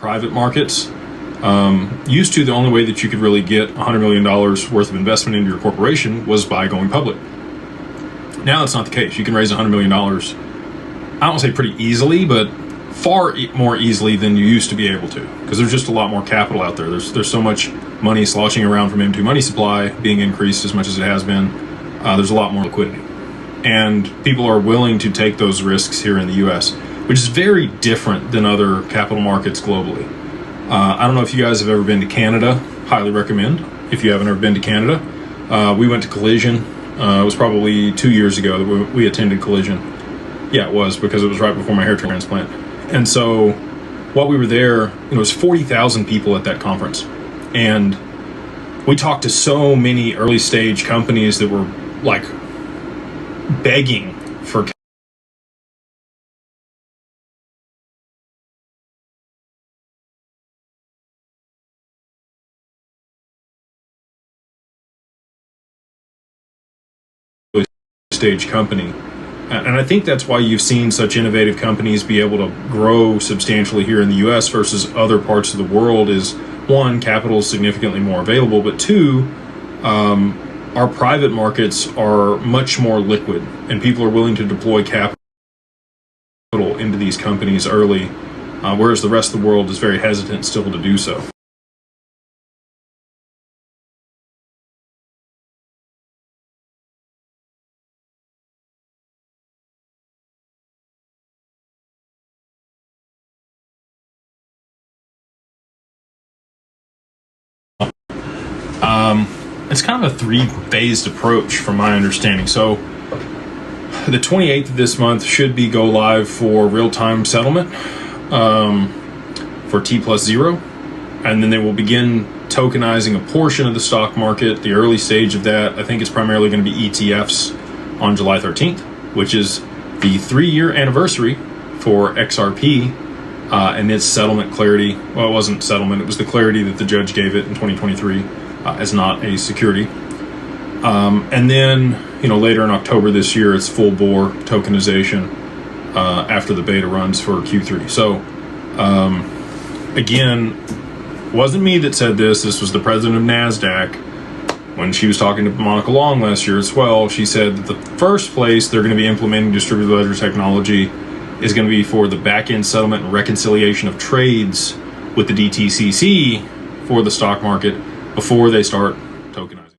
private markets. Used to, the only way that you could really get $100 million worth of investment into your corporation was by going public. Now that's not the case. You can raise $100 million, I don't want to say pretty easily, but far more easily than you used to be able to, because there's just a lot more capital out there. There's so much money sloshing around from M2 money supply being increased as much as it has been. There's a lot more liquidity. And people are willing to take those risks here in the US, which is very different than other capital markets globally. I don't know if you guys have ever been to Canada. Highly recommend if you haven't ever been to Canada. We went to Collision. It was probably 2 years ago that we attended Collision. Yeah, it was, because it was right before my hair transplant. And so while we were there, it was 40,000 people at that conference. And we talked to so many early stage companies that were like begging for stage company. And I think that's why you've seen such innovative companies be able to grow substantially here in the US versus other parts of the world is, one, capital is significantly more available, but two, our private markets are much more liquid and people are willing to deploy capital into these companies early, whereas the rest of the world is very hesitant still to do so. It's kind of a three-phased approach from my understanding. So the 28th of this month should be go live for real-time settlement for T+0, and then they will begin tokenizing a portion of the stock market. The early stage of that, I think it's primarily going to be ETFs on July 13th, which is the 3-year anniversary for XRP and its settlement clarity. Well, it wasn't settlement, it was the clarity that the judge gave it in 2023 as not a security. And then, later in October this year, it's full bore tokenization after the beta runs for Q3. So, again, wasn't me that said this. This was the president of NASDAQ. When she was talking to Monica Long last year as well, she said that the first place they're going to be implementing distributed ledger technology is going to be for the back-end settlement and reconciliation of trades with the DTCC for the stock market before they start